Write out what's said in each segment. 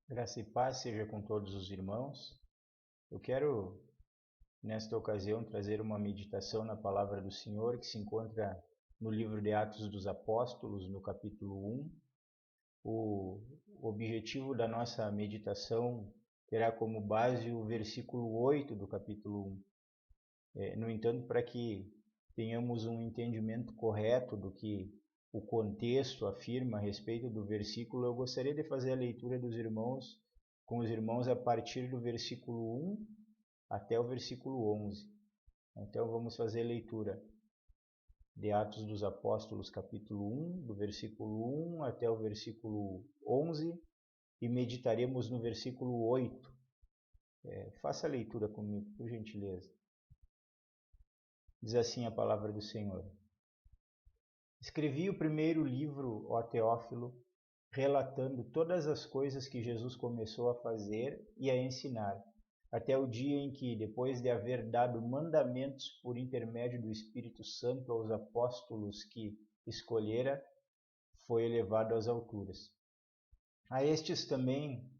Graça e paz seja com todos os irmãos. Eu quero, nesta ocasião, trazer uma meditação na palavra do Senhor que se encontra no livro de Atos dos Apóstolos, no capítulo 1. O objetivo da nossa meditação terá como base o versículo 8 do capítulo 1. No entanto, para que tenhamos um entendimento correto do que o contexto afirma a respeito do versículo, eu gostaria de fazer a leitura com os irmãos a partir do versículo 1 até o versículo 11. Então vamos fazer a leitura de Atos dos Apóstolos, capítulo 1, do versículo 1 até o versículo 11, e meditaremos no versículo 8. Faça a leitura comigo, por gentileza. Diz assim a palavra do Senhor. Escrevi o primeiro livro, ó Teófilo, relatando todas as coisas que Jesus começou a fazer e a ensinar, até o dia em que, depois de haver dado mandamentos por intermédio do Espírito Santo aos apóstolos que escolhera, foi elevado às alturas. A estes também,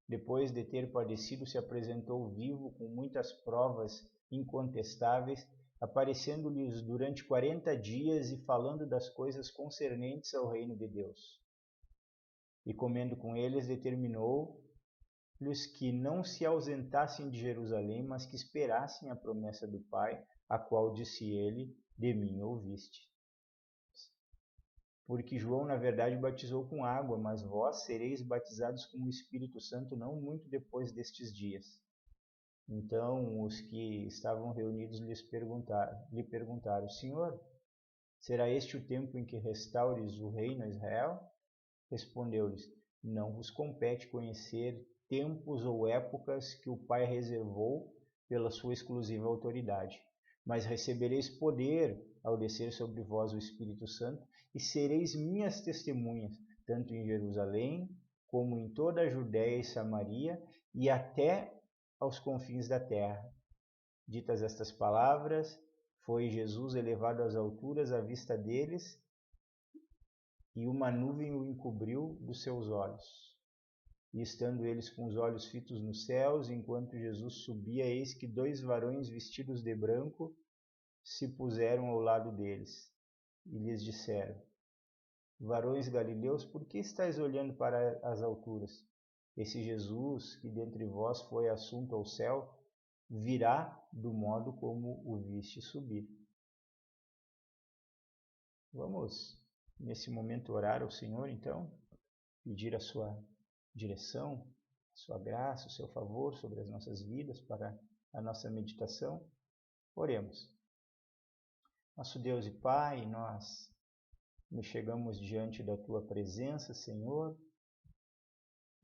depois de ter padecido, se apresentou vivo com muitas provas incontestáveis, aparecendo-lhes durante 40 dias e falando das coisas concernentes ao reino de Deus. E comendo com eles, determinou-lhes que não se ausentassem de Jerusalém, mas que esperassem a promessa do Pai, a qual disse ele: de mim ouviste. Porque João, na verdade, batizou com água, mas vós sereis batizados com o Espírito Santo não muito depois destes dias. Então os que estavam reunidos lhe perguntaram: Senhor, será este o tempo em que restaures o reino a Israel? Respondeu-lhes: Não vos compete conhecer tempos ou épocas que o Pai reservou pela sua exclusiva autoridade, mas recebereis poder ao descer sobre vós o Espírito Santo, e sereis minhas testemunhas, tanto em Jerusalém, como em toda a Judéia e Samaria, e até aos confins da terra. Ditas estas palavras, foi Jesus elevado às alturas à vista deles, e uma nuvem o encobriu dos seus olhos. E estando eles com os olhos fitos nos céus, enquanto Jesus subia, eis que 2 varões vestidos de branco se puseram ao lado deles, e lhes disseram: Varões galileus, por que estáis olhando para as alturas? Esse Jesus, que dentre vós foi assunto ao céu, virá do modo como o viste subir. Vamos, nesse momento, orar ao Senhor, então, pedir a sua direção, a sua graça, o seu favor sobre as nossas vidas para a nossa meditação. Oremos. Nosso Deus e Pai, nós nos chegamos diante da Tua presença, Senhor,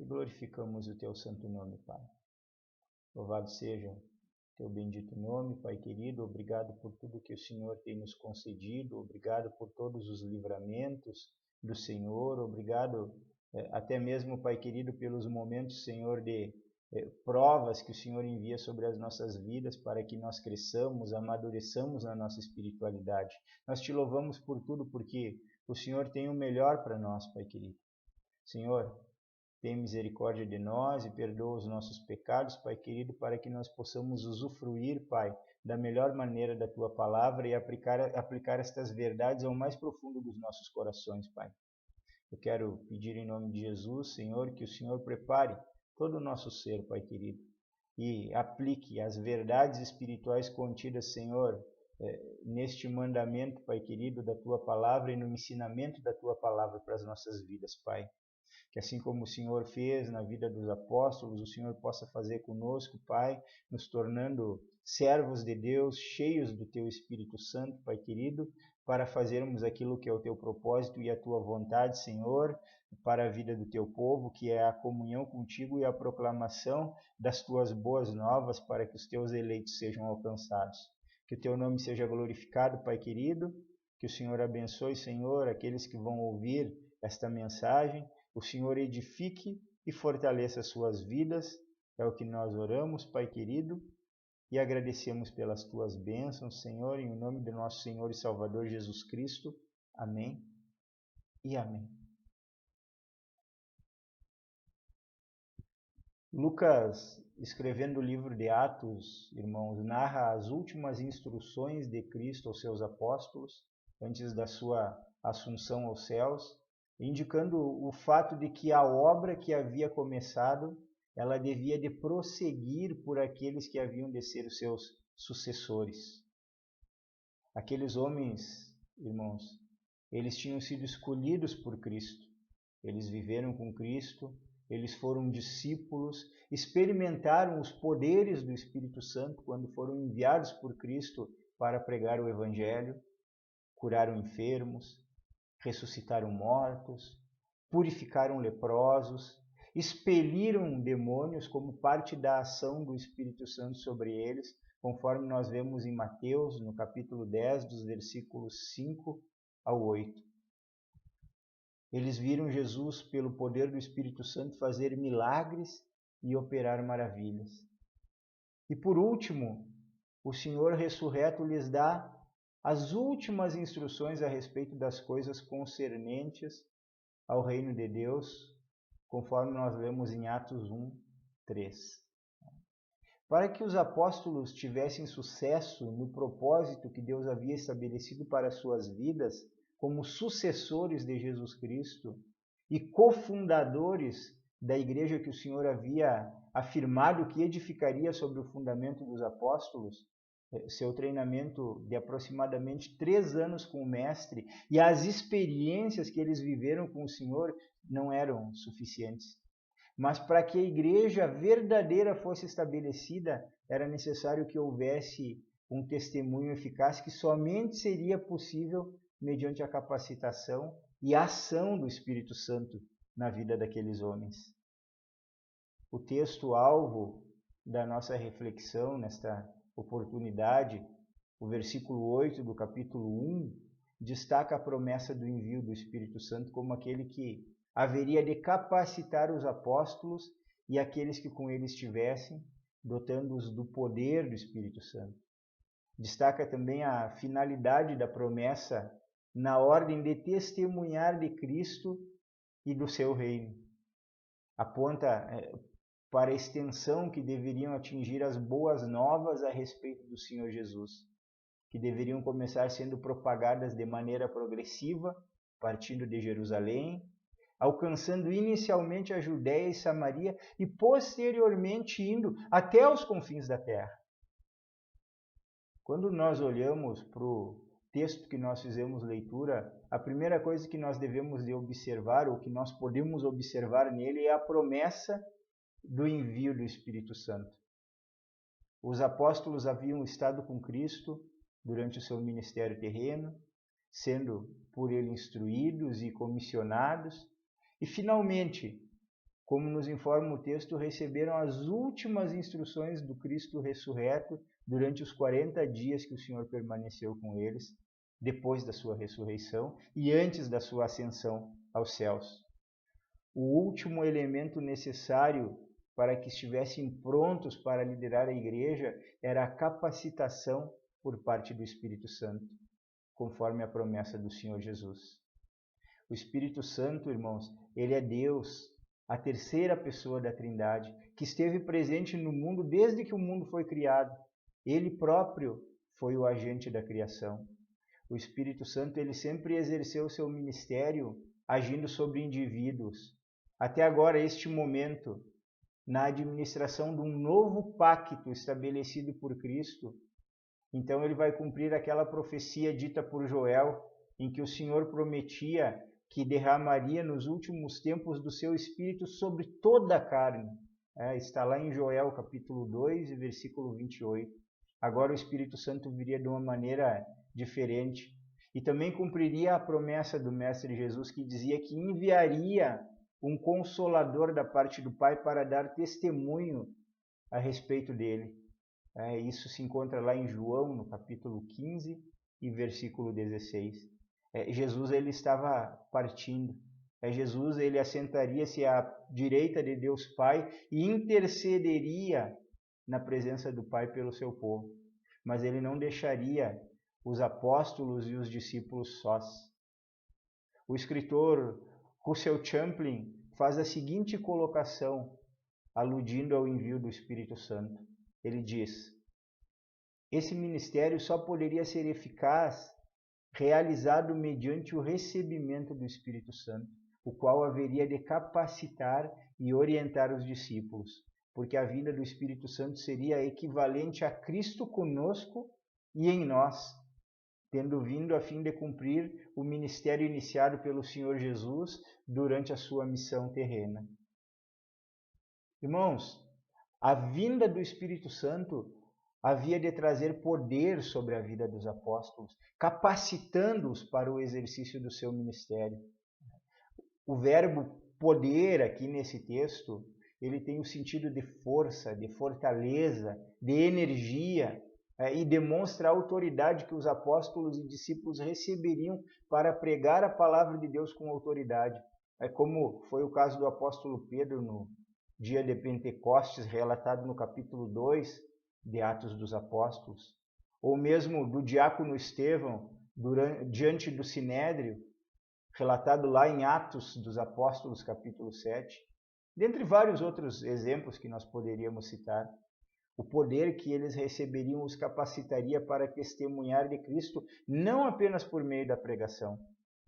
e glorificamos o Teu santo nome, Pai. Louvado seja Teu bendito nome, Pai querido. Obrigado por tudo que o Senhor tem nos concedido, obrigado por todos os livramentos do Senhor, obrigado até mesmo, Pai querido, pelos momentos, Senhor, de provas que o Senhor envia sobre as nossas vidas para que nós cresçamos, amadureçamos na nossa espiritualidade. Nós te louvamos por tudo porque o Senhor tem o melhor para nós, Pai querido. Senhor, tem misericórdia de nós e perdoa os nossos pecados, Pai querido, para que nós possamos usufruir, Pai, da melhor maneira da Tua palavra e aplicar estas verdades ao mais profundo dos nossos corações, Pai. Eu quero pedir em nome de Jesus, Senhor, que o Senhor prepare todo o nosso ser, Pai querido, e aplique as verdades espirituais contidas, Senhor, neste mandamento, Pai querido, da Tua palavra e no ensinamento da Tua palavra para as nossas vidas, Pai. Que assim como o Senhor fez na vida dos apóstolos, o Senhor possa fazer conosco, Pai, nos tornando servos de Deus, cheios do Teu Espírito Santo, Pai querido, para fazermos aquilo que é o Teu propósito e a Tua vontade, Senhor, para a vida do Teu povo, que é a comunhão contigo e a proclamação das Tuas boas novas para que os Teus eleitos sejam alcançados. Que o Teu nome seja glorificado, Pai querido, que o Senhor abençoe, Senhor, aqueles que vão ouvir esta mensagem. O Senhor edifique e fortaleça as suas vidas, é o que nós oramos, Pai querido, e agradecemos pelas tuas bênçãos, Senhor, em nome do nosso Senhor e Salvador Jesus Cristo. Amém e amém. Lucas, escrevendo o livro de Atos, irmãos, narra as últimas instruções de Cristo aos seus apóstolos, antes da sua assunção aos céus, indicando o fato de que a obra que havia começado, ela devia de prosseguir por aqueles que haviam de ser os seus sucessores. Aqueles homens, irmãos, eles tinham sido escolhidos por Cristo, eles viveram com Cristo, eles foram discípulos, experimentaram os poderes do Espírito Santo quando foram enviados por Cristo para pregar o Evangelho, curaram enfermos, ressuscitaram mortos, purificaram leprosos, expeliram demônios como parte da ação do Espírito Santo sobre eles, conforme nós vemos em Mateus, no capítulo 10, dos versículos 5 ao 8. Eles viram Jesus, pelo poder do Espírito Santo, fazer milagres e operar maravilhas. E por último, o Senhor ressurreto lhes dá as últimas instruções a respeito das coisas concernentes ao reino de Deus, conforme nós lemos em Atos 1, 3. Para que os apóstolos tivessem sucesso no propósito que Deus havia estabelecido para as suas vidas, como sucessores de Jesus Cristo e cofundadores da igreja que o Senhor havia afirmado que edificaria sobre o fundamento dos apóstolos, seu treinamento de aproximadamente 3 anos com o Mestre e as experiências que eles viveram com o Senhor não eram suficientes. Mas para que a igreja verdadeira fosse estabelecida, era necessário que houvesse um testemunho eficaz que somente seria possível mediante a capacitação e a ação do Espírito Santo na vida daqueles homens. O texto-alvo da nossa reflexão nesta oportunidade, o versículo 8 do capítulo 1, destaca a promessa do envio do Espírito Santo como aquele que haveria de capacitar os apóstolos e aqueles que com eles estivessem, dotando-os do poder do Espírito Santo. Destaca também a finalidade da promessa na ordem de testemunhar de Cristo e do seu reino. Aponta para a extensão que deveriam atingir as boas novas a respeito do Senhor Jesus, que deveriam começar sendo propagadas de maneira progressiva, partindo de Jerusalém, alcançando inicialmente a Judéia e Samaria e posteriormente indo até os confins da terra. Quando nós olhamos para o texto que nós fizemos leitura, a primeira coisa que nós devemos de observar, ou que nós podemos observar nele, é a promessa do envio do Espírito Santo. Os apóstolos haviam estado com Cristo durante o seu ministério terreno, sendo por ele instruídos e comissionados, e finalmente, como nos informa o texto, receberam as últimas instruções do Cristo ressurreto durante os 40 dias que o Senhor permaneceu com eles, depois da sua ressurreição e antes da sua ascensão aos céus. O último elemento necessário para que estivessem prontos para liderar a igreja era a capacitação por parte do Espírito Santo, conforme a promessa do Senhor Jesus. O Espírito Santo, irmãos, ele é Deus, a terceira pessoa da Trindade, que esteve presente no mundo desde que o mundo foi criado. Ele próprio foi o agente da criação. O Espírito Santo, ele sempre exerceu o seu ministério agindo sobre indivíduos. Até agora, este momento, na administração de um novo pacto estabelecido por Cristo, então ele vai cumprir aquela profecia dita por Joel, em que o Senhor prometia que derramaria nos últimos tempos do seu Espírito sobre toda a carne. Está lá em Joel capítulo 2, versículo 28. Agora o Espírito Santo viria de uma maneira diferente. E também cumpriria a promessa do Mestre Jesus, que dizia que enviaria um consolador da parte do Pai para dar testemunho a respeito dele. Isso se encontra lá em João, no capítulo 15 e versículo 16. Jesus ele estava partindo. Jesus ele assentaria-se à direita de Deus Pai e intercederia na presença do Pai pelo seu povo. Mas ele não deixaria os apóstolos e os discípulos sós. O escritor Russell Champlin faz a seguinte colocação aludindo ao envio do Espírito Santo. Ele diz: esse ministério só poderia ser eficaz realizado mediante o recebimento do Espírito Santo, o qual haveria de capacitar e orientar os discípulos, porque a vinda do Espírito Santo seria equivalente a Cristo conosco e em nós, tendo vindo a fim de cumprir o ministério iniciado pelo Senhor Jesus durante a sua missão terrena. Irmãos, a vinda do Espírito Santo havia de trazer poder sobre a vida dos apóstolos, capacitando-os para o exercício do seu ministério. O verbo poder aqui nesse texto, ele tem o sentido de força, de fortaleza, de energia, e demonstra a autoridade que os apóstolos e discípulos receberiam para pregar a palavra de Deus com autoridade. Como foi o caso do apóstolo Pedro no dia de Pentecostes, relatado no capítulo 2 de Atos dos Apóstolos, ou mesmo do diácono Estevão diante do Sinédrio, relatado lá em Atos dos Apóstolos, capítulo 7, dentre vários outros exemplos que nós poderíamos citar. O poder que eles receberiam os capacitaria para testemunhar de Cristo, não apenas por meio da pregação,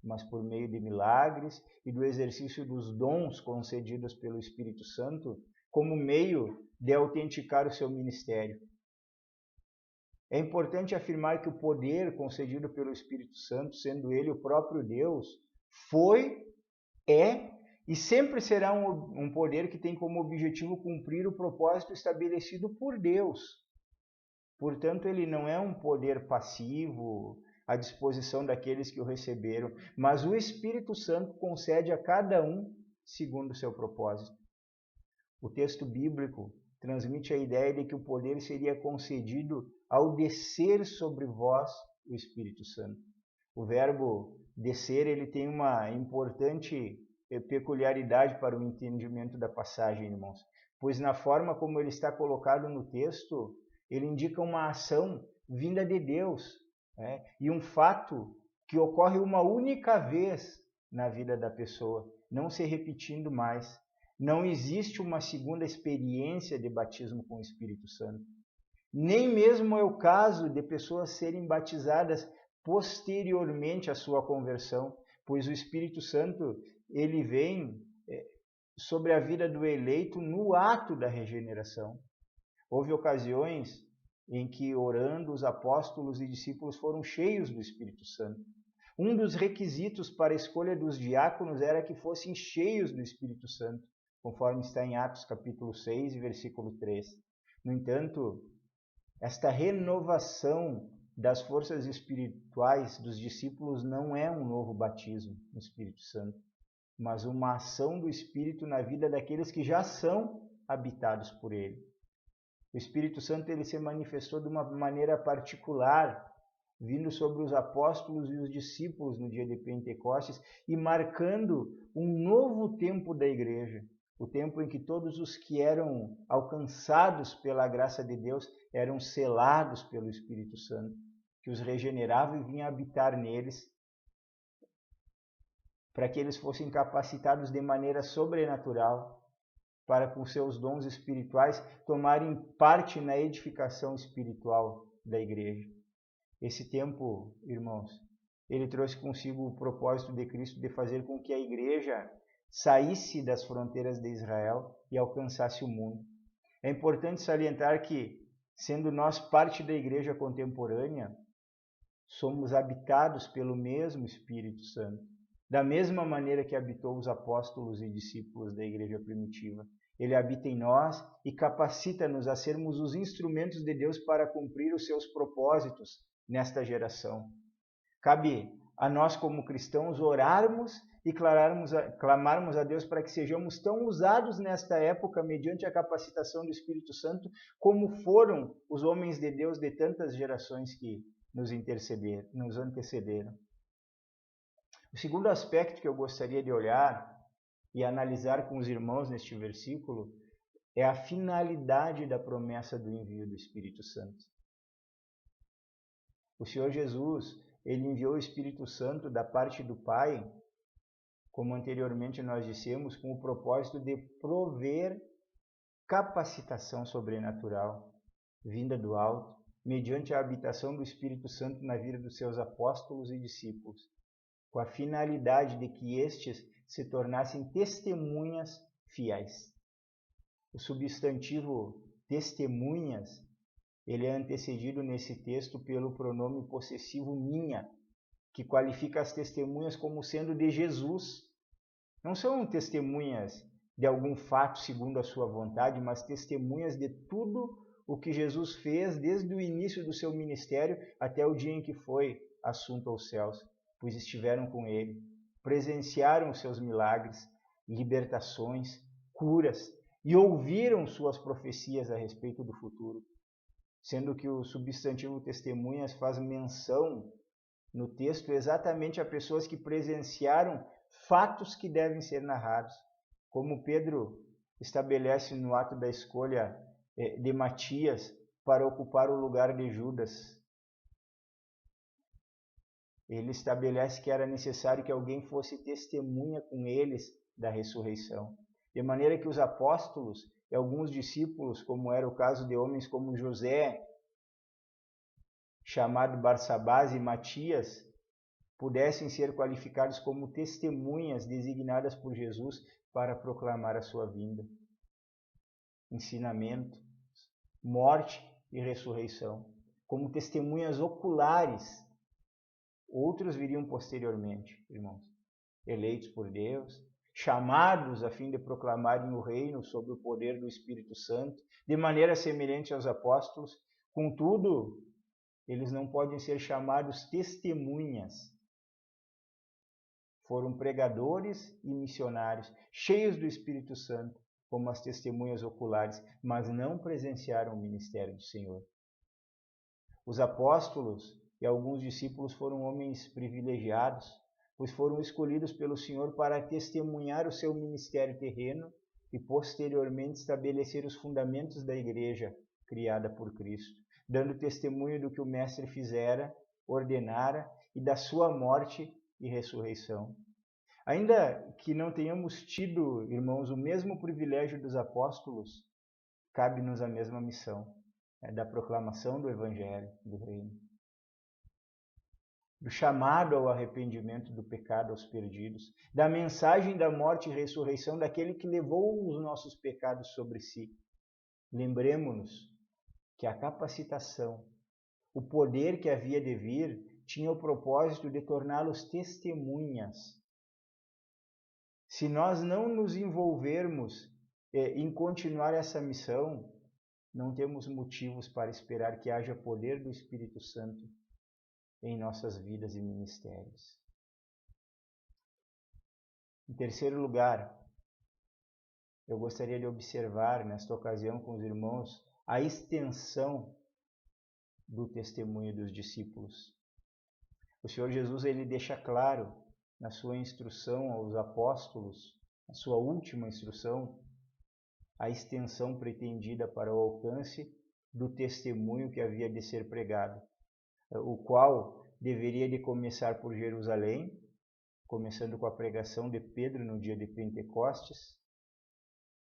mas por meio de milagres e do exercício dos dons concedidos pelo Espírito Santo, como meio de autenticar o seu ministério. É importante afirmar que o poder concedido pelo Espírito Santo, sendo ele o próprio Deus, foi, é e sempre será um poder que tem como objetivo cumprir o propósito estabelecido por Deus. Portanto, ele não é um poder passivo à disposição daqueles que o receberam, mas o Espírito Santo concede a cada um segundo o seu propósito. O texto bíblico transmite a ideia de que o poder seria concedido ao descer sobre vós o Espírito Santo. O verbo descer, ele tem uma importante peculiaridade para o entendimento da passagem, irmãos, pois na forma como ele está colocado no texto, ele indica uma ação vinda de Deus, e um fato que ocorre uma única vez na vida da pessoa, não se repetindo mais. Não existe uma segunda experiência de batismo com o Espírito Santo. Nem mesmo é o caso de pessoas serem batizadas posteriormente à sua conversão, pois o Espírito Santo, ele vem sobre a vida do eleito no ato da regeneração. Houve ocasiões em que, orando, os apóstolos e discípulos foram cheios do Espírito Santo. Um dos requisitos para a escolha dos diáconos era que fossem cheios do Espírito Santo, conforme está em Atos capítulo 6, versículo 3. No entanto, esta renovação das forças espirituais dos discípulos não é um novo batismo no Espírito Santo, mas uma ação do Espírito na vida daqueles que já são habitados por ele. O Espírito Santo, ele se manifestou de uma maneira particular, vindo sobre os apóstolos e os discípulos no dia de Pentecostes e marcando um novo tempo da igreja, o tempo em que todos os que eram alcançados pela graça de Deus eram selados pelo Espírito Santo, que os regenerava e vinha habitar neles, para que eles fossem capacitados de maneira sobrenatural para, com seus dons espirituais, tomarem parte na edificação espiritual da igreja. Esse tempo, irmãos, ele trouxe consigo o propósito de Cristo de fazer com que a igreja saísse das fronteiras de Israel e alcançasse o mundo. É importante salientar que, sendo nós parte da igreja contemporânea, somos habitados pelo mesmo Espírito Santo, da mesma maneira que habitou os apóstolos e discípulos da igreja primitiva. Ele habita em nós e capacita-nos a sermos os instrumentos de Deus para cumprir os seus propósitos nesta geração. Cabe a nós, como cristãos, orarmos e clamarmos a Deus para que sejamos tão usados nesta época, mediante a capacitação do Espírito Santo, como foram os homens de Deus de tantas gerações que nos antecederam. O segundo aspecto que eu gostaria de olhar e analisar com os irmãos neste versículo é a finalidade da promessa do envio do Espírito Santo. O Senhor Jesus, ele enviou o Espírito Santo da parte do Pai, como anteriormente nós dissemos, com o propósito de prover capacitação sobrenatural vinda do alto, mediante a habitação do Espírito Santo na vida dos seus apóstolos e discípulos, com a finalidade de que estes se tornassem testemunhas fiéis. O substantivo testemunhas, ele é antecedido nesse texto pelo pronome possessivo minha, que qualifica as testemunhas como sendo de Jesus. Não são testemunhas de algum fato segundo a sua vontade, mas testemunhas de tudo o que Jesus fez desde o início do seu ministério até o dia em que foi assunto aos céus, pois estiveram com ele, presenciaram os seus milagres, libertações, curas e ouviram suas profecias a respeito do futuro, sendo que o substantivo testemunhas faz menção no texto exatamente a pessoas que presenciaram fatos que devem ser narrados, como Pedro estabelece no ato da escolha de Matias para ocupar o lugar de Judas. Ele estabelece que era necessário que alguém fosse testemunha com eles da ressurreição. De maneira que os apóstolos e alguns discípulos, como era o caso de homens como José, chamado Barsabás, e Matias, pudessem ser qualificados como testemunhas designadas por Jesus para proclamar a sua vinda, ensinamento, morte e ressurreição, como testemunhas oculares. Outros viriam posteriormente, irmãos, eleitos por Deus, chamados a fim de proclamarem o reino sob o poder do Espírito Santo, de maneira semelhante aos apóstolos. Contudo, eles não podem ser chamados testemunhas. Foram pregadores e missionários, cheios do Espírito Santo, como as testemunhas oculares, mas não presenciaram o ministério do Senhor. Os apóstolos e alguns discípulos foram homens privilegiados, pois foram escolhidos pelo Senhor para testemunhar o seu ministério terreno e posteriormente estabelecer os fundamentos da igreja criada por Cristo, dando testemunho do que o Mestre fizera, ordenara e da sua morte e ressurreição. Ainda que não tenhamos tido, irmãos, o mesmo privilégio dos apóstolos, cabe-nos a mesma missão, da proclamação do Evangelho do Reino, do chamado ao arrependimento do pecado aos perdidos, da mensagem da morte e ressurreição daquele que levou os nossos pecados sobre si. Lembremos-nos que a capacitação, o poder que havia de vir, tinha o propósito de torná-los testemunhas. Se nós não nos envolvermos em continuar essa missão, não temos motivos para esperar que haja poder do Espírito Santo em nossas vidas e ministérios. Em terceiro lugar, eu gostaria de observar nesta ocasião com os irmãos a extensão do testemunho dos discípulos. O Senhor Jesus, ele deixa claro na sua instrução aos apóstolos, na sua última instrução, a extensão pretendida para o alcance do testemunho que havia de ser pregado, o qual deveria de começar por Jerusalém, começando com a pregação de Pedro no dia de Pentecostes,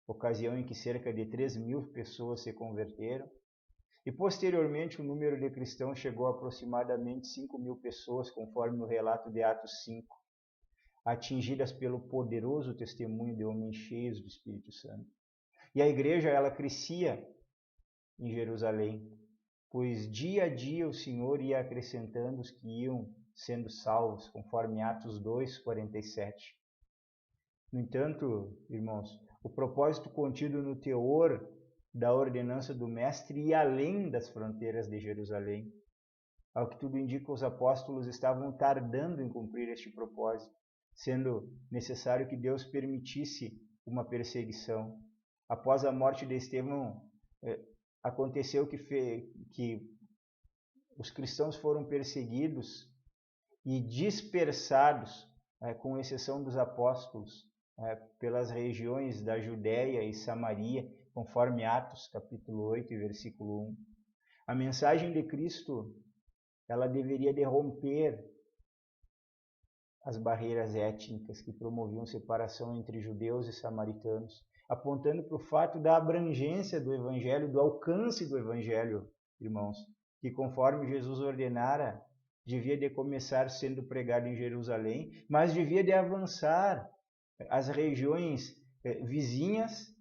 ocasião em que cerca de 3.000 pessoas se converteram, e posteriormente o número de cristãos chegou a aproximadamente 5.000 pessoas, conforme o relato de Atos 5, atingidas pelo poderoso testemunho de homens cheios do Espírito Santo. E a igreja, ela crescia em Jerusalém, pois dia a dia o Senhor ia acrescentando os que iam sendo salvos, conforme Atos 2:47. No entanto, irmãos, o propósito contido no teor da ordenança do Mestre ia além das fronteiras de Jerusalém. Ao que tudo indica, os apóstolos estavam tardando em cumprir este propósito, sendo necessário que Deus permitisse uma perseguição. Após a morte de Estevão, aconteceu que os cristãos foram perseguidos e dispersados, com exceção dos apóstolos, pelas regiões da Judéia e Samaria, conforme Atos capítulo 8, versículo 1. A mensagem de Cristo, ela deveria de romper as barreiras étnicas que promoviam separação entre judeus e samaritanos, apontando para o fato da abrangência do Evangelho, do alcance do Evangelho, irmãos, que conforme Jesus ordenara, devia de começar sendo pregado em Jerusalém, mas devia de avançar às regiões vizinhas,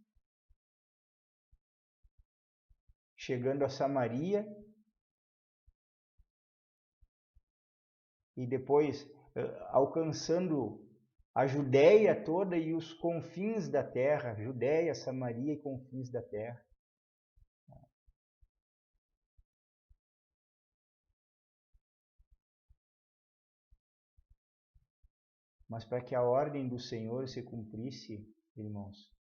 chegando a Samaria, e depois alcançando a Judéia toda e os confins da terra, Judéia, Samaria e confins da terra. Mas para que a ordem do Senhor se cumprisse, irmãos,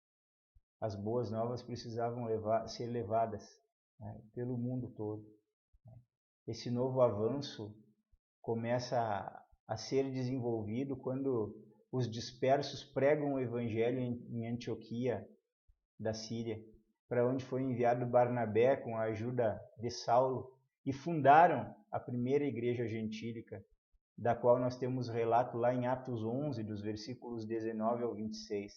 as boas novas precisavam ser levadas pelo mundo todo. Esse novo avanço começa a ser desenvolvido quando os dispersos pregam o Evangelho em Antioquia da Síria, para onde foi enviado Barnabé com a ajuda de Saulo, e fundaram a primeira igreja gentílica, da qual nós temos relato lá em Atos 11, dos versículos 19 ao 26.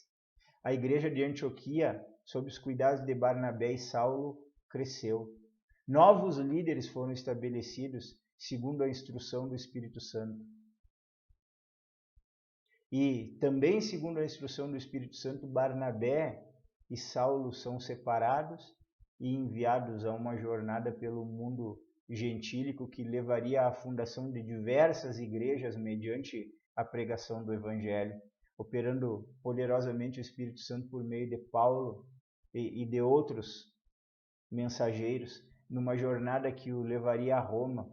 A igreja de Antioquia, sob os cuidados de Barnabé e Saulo, cresceu. Novos líderes foram estabelecidos segundo a instrução do Espírito Santo. E também segundo a instrução do Espírito Santo, Barnabé e Saulo são separados e enviados a uma jornada pelo mundo gentílico que levaria à fundação de diversas igrejas mediante a pregação do Evangelho, operando poderosamente o Espírito Santo por meio de Paulo e de outros mensageiros, numa jornada que o levaria a Roma,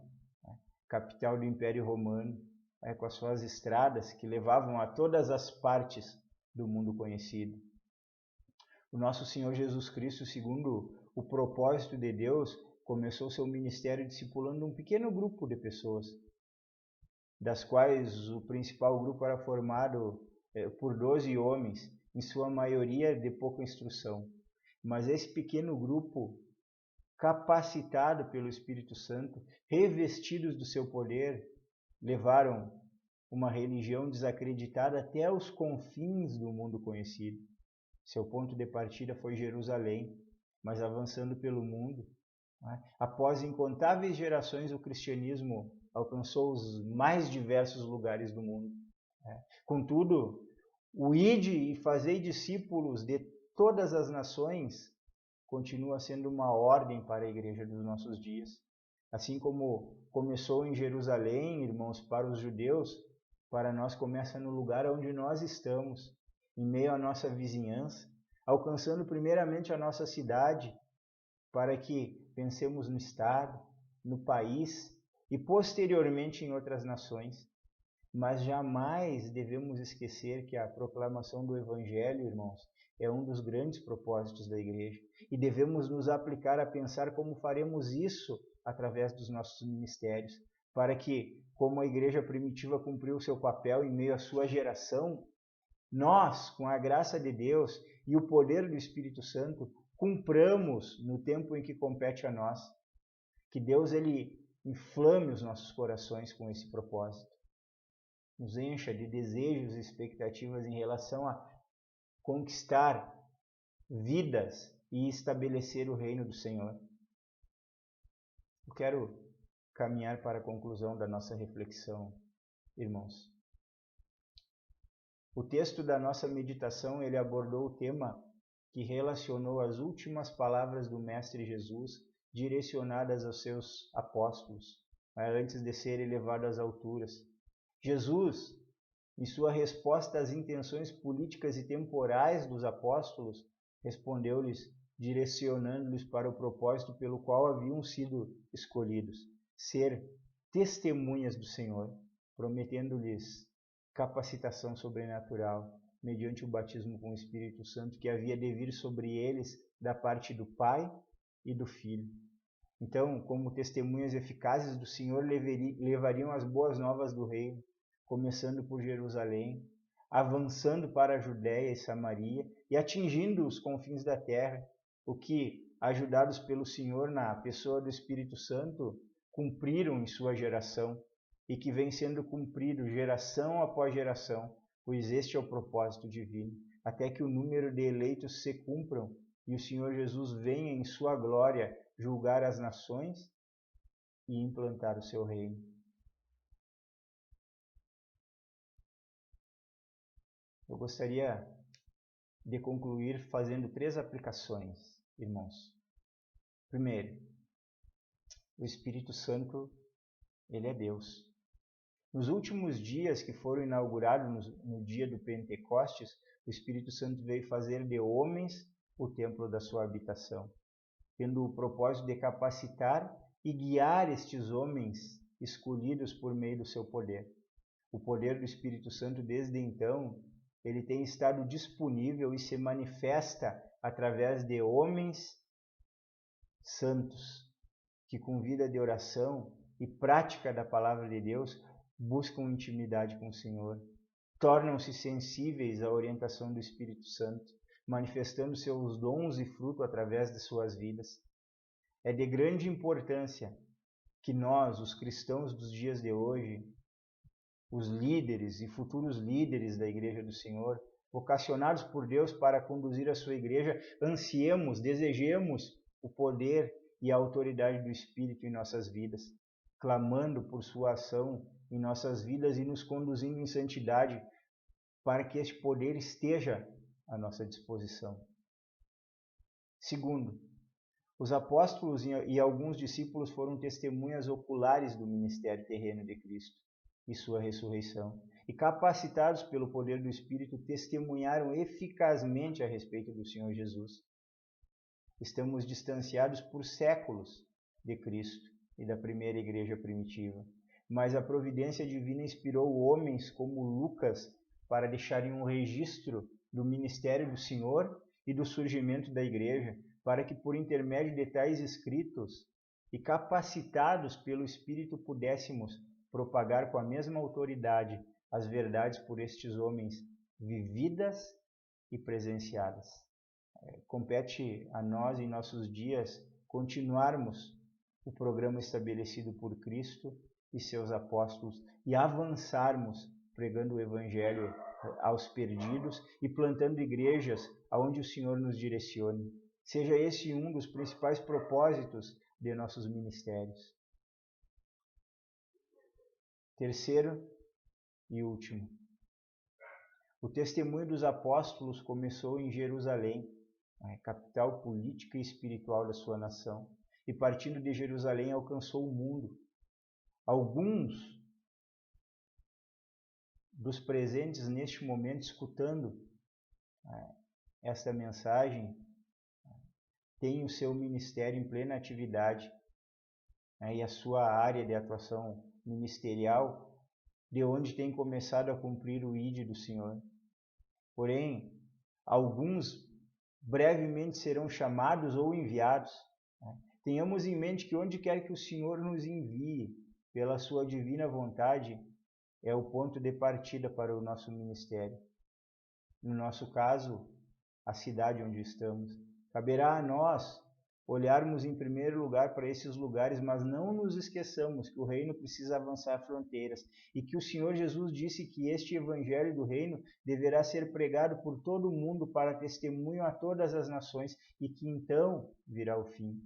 capital do Império Romano, com as suas estradas que levavam a todas as partes do mundo conhecido. O nosso Senhor Jesus Cristo, segundo o propósito de Deus, começou seu ministério discipulando um pequeno grupo de pessoas, das quais o principal grupo era formado por 12 homens, em sua maioria de pouca instrução. Mas esse pequeno grupo, capacitado pelo Espírito Santo, revestidos do seu poder, levaram uma religião desacreditada até os confins do mundo conhecido. Seu ponto de partida foi Jerusalém, mas avançando pelo mundo, após incontáveis gerações, o cristianismo alcançou os mais diversos lugares do mundo. Contudo, o ide e fazei discípulos de todas as nações continua sendo uma ordem para a igreja dos nossos dias. Assim como começou em Jerusalém, irmãos, para os judeus, para nós começa no lugar onde nós estamos, em meio à nossa vizinhança, alcançando primeiramente a nossa cidade, para que pensemos no Estado, no país e posteriormente em outras nações. Mas jamais devemos esquecer que a proclamação do Evangelho, irmãos, é um dos grandes propósitos da igreja. E devemos nos aplicar a pensar como faremos isso através dos nossos ministérios, para que, como a igreja primitiva cumpriu o seu papel em meio à sua geração, nós, com a graça de Deus e o poder do Espírito Santo, cumpramos no tempo em que compete a nós. Que Deus ele inflame os nossos corações com esse propósito. Nos encha de desejos e expectativas em relação a conquistar vidas e estabelecer o reino do Senhor. Eu quero caminhar para a conclusão da nossa reflexão, irmãos. O texto da nossa meditação, ele abordou o tema que relacionou as últimas palavras do Mestre Jesus direcionadas aos seus apóstolos, antes de ser elevado às alturas. Jesus, em sua resposta às intenções políticas e temporais dos apóstolos, respondeu-lhes, direcionando-lhes para o propósito pelo qual haviam sido escolhidos, ser testemunhas do Senhor, prometendo-lhes capacitação sobrenatural, mediante o batismo com o Espírito Santo, que havia de vir sobre eles da parte do Pai e do Filho. Então, como testemunhas eficazes do Senhor, levariam as boas novas do reino, começando por Jerusalém, avançando para a Judéia e Samaria e atingindo os confins da terra, o que, ajudados pelo Senhor na pessoa do Espírito Santo, cumpriram em sua geração, e que vem sendo cumprido geração após geração, pois este é o propósito divino, até que o número de eleitos se cumpram e o Senhor Jesus venha em sua glória julgar as nações e implantar o seu reino. Eu gostaria de concluir fazendo 3 aplicações, irmãos. Primeiro, o Espírito Santo, ele é Deus. Nos últimos dias que foram inaugurados no dia do Pentecostes, o Espírito Santo veio fazer de homens o templo da sua habitação, tendo o propósito de capacitar e guiar estes homens escolhidos por meio do seu poder. O poder do Espírito Santo, desde então, ele tem estado disponível e se manifesta através de homens santos, que com vida de oração e prática da palavra de Deus, buscam intimidade com o Senhor, tornam-se sensíveis à orientação do Espírito Santo, manifestando seus dons e fruto através de suas vidas. É de grande importância que nós, os cristãos dos dias de hoje, os líderes e futuros líderes da Igreja do Senhor, vocacionados por Deus para conduzir a sua igreja, ansiemos, desejemos o poder e a autoridade do Espírito em nossas vidas, clamando por sua ação em nossas vidas e nos conduzindo em santidade, para que este poder esteja à nossa disposição. Segundo, os apóstolos e alguns discípulos foram testemunhas oculares do ministério terreno de Cristo e sua ressurreição, e capacitados pelo poder do Espírito, testemunharam eficazmente a respeito do Senhor Jesus. Estamos distanciados por séculos de Cristo e da primeira igreja primitiva, mas a providência divina inspirou homens como Lucas para deixarem um registro do ministério do Senhor e do surgimento da igreja, para que por intermédio de tais escritos e capacitados pelo Espírito pudéssemos propagar com a mesma autoridade as verdades por estes homens vividas e presenciadas. Compete a nós, em nossos dias, continuarmos o programa estabelecido por Cristo e seus apóstolos e avançarmos pregando o Evangelho aos perdidos e plantando igrejas aonde o Senhor nos direcione. Seja esse um dos principais propósitos de nossos ministérios. Terceiro e último. O testemunho dos apóstolos começou em Jerusalém, a capital política e espiritual da sua nação, e partindo de Jerusalém alcançou o mundo. Alguns dos presentes neste momento escutando esta mensagem têm o seu ministério em plena atividade e a sua área de atuação ministerial, de onde tem começado a cumprir o ID do Senhor. Porém, alguns brevemente serão chamados ou enviados. Tenhamos em mente que onde quer que o Senhor nos envie, pela sua divina vontade, é o ponto de partida para o nosso ministério. No nosso caso, a cidade onde estamos. Caberá a nós olharmos em primeiro lugar para esses lugares, mas não nos esqueçamos que o reino precisa avançar fronteiras e que o Senhor Jesus disse que este evangelho do reino deverá ser pregado por todo o mundo para testemunho a todas as nações e que então virá o fim.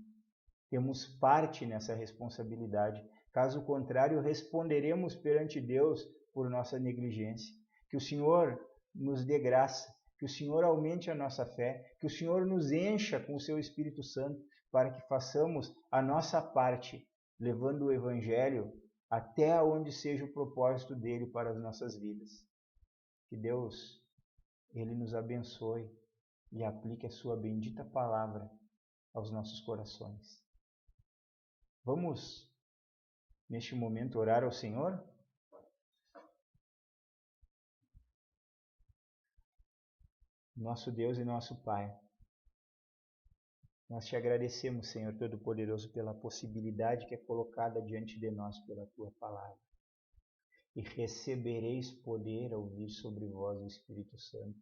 Temos parte nessa responsabilidade. Caso contrário, responderemos perante Deus por nossa negligência. Que o Senhor nos dê graça, que o Senhor aumente a nossa fé, que o Senhor nos encha com o seu Espírito Santo para que façamos a nossa parte, levando o Evangelho até onde seja o propósito dele para as nossas vidas. Que Deus, ele nos abençoe e aplique a sua bendita palavra aos nossos corações. Vamos, neste momento, orar ao Senhor? Nosso Deus e nosso Pai, nós te agradecemos, Senhor Todo-Poderoso, pela possibilidade que é colocada diante de nós pela Tua palavra. E recebereis poder ao vir sobre vós o Espírito Santo.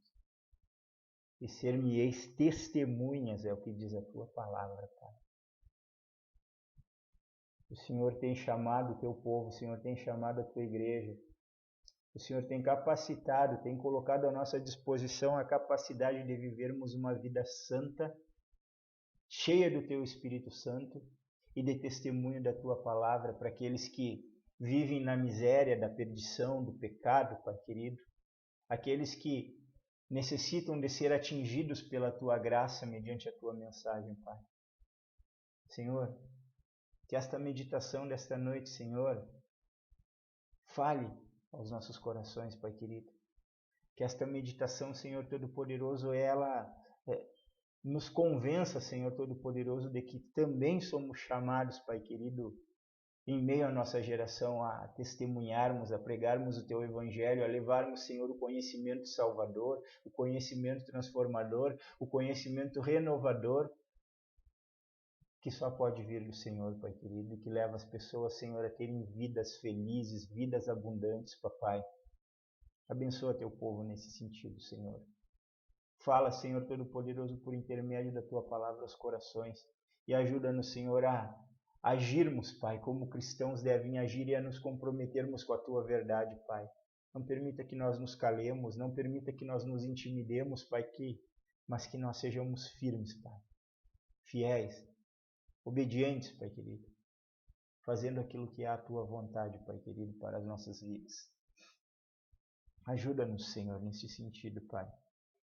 E ser-me-eis testemunhas, é o que diz a Tua palavra, Pai. O Senhor tem chamado o teu povo, o Senhor tem chamado a tua igreja. O Senhor tem capacitado, tem colocado à nossa disposição a capacidade de vivermos uma vida santa, cheia do teu Espírito Santo e de testemunho da tua palavra para aqueles que vivem na miséria da perdição, do pecado, Pai querido, aqueles que necessitam de ser atingidos pela tua graça mediante a tua mensagem, Pai. Senhor, que esta meditação desta noite, Senhor, fale aos nossos corações, Pai querido. Que esta meditação, Senhor Todo-Poderoso, ela nos convença, Senhor Todo-Poderoso, de que também somos chamados, Pai querido, em meio à nossa geração, a testemunharmos, a pregarmos o Teu Evangelho, a levarmos, Senhor, o conhecimento salvador, o conhecimento transformador, o conhecimento renovador, que só pode vir do Senhor, Pai querido, e que leva as pessoas, Senhor, a terem vidas felizes, vidas abundantes, Papai. Abençoa Teu povo nesse sentido, Senhor. Fala, Senhor Todo-Poderoso, por intermédio da Tua palavra aos corações e ajuda-nos, Senhor, a agirmos, Pai, como cristãos devem agir e a nos comprometermos com a Tua verdade, Pai. Não permita que nós nos calemos, não permita que nós nos intimidemos, Pai, mas que nós sejamos firmes, Pai, fiéis, obedientes, Pai querido, fazendo aquilo que é a Tua vontade, Pai querido, para as nossas vidas. Ajuda-nos, Senhor, nesse sentido, Pai.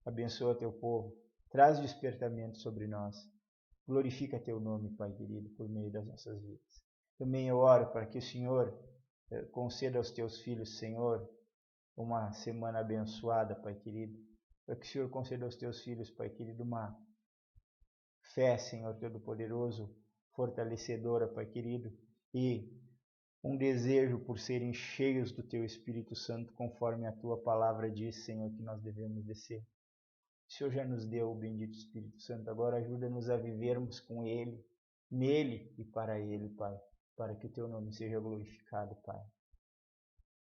Abençoa Teu povo, traz despertamento sobre nós. Glorifica Teu nome, Pai querido, por meio das nossas vidas. Também eu oro para que o Senhor conceda aos Teus filhos, Senhor, uma semana abençoada, Pai querido. Para que o Senhor conceda aos Teus filhos, Pai querido, uma fé, Senhor Todo-Poderoso, fortalecedora, Pai querido, e um desejo por serem cheios do Teu Espírito Santo, conforme a Tua palavra diz, Senhor, que nós devemos descer. O Senhor já nos deu o bendito Espírito Santo, agora ajuda-nos a vivermos com Ele, nele e para Ele, Pai, para que o Teu nome seja glorificado, Pai.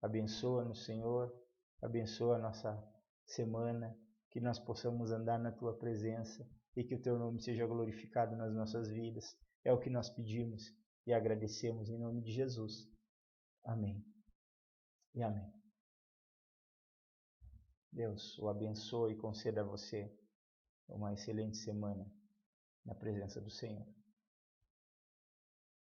Abençoa-nos, Senhor, abençoa a nossa semana, que nós possamos andar na Tua presença e que o Teu nome seja glorificado nas nossas vidas. É o que nós pedimos e agradecemos em nome de Jesus. Amém e amém. Deus o abençoe e conceda a você uma excelente semana na presença do Senhor.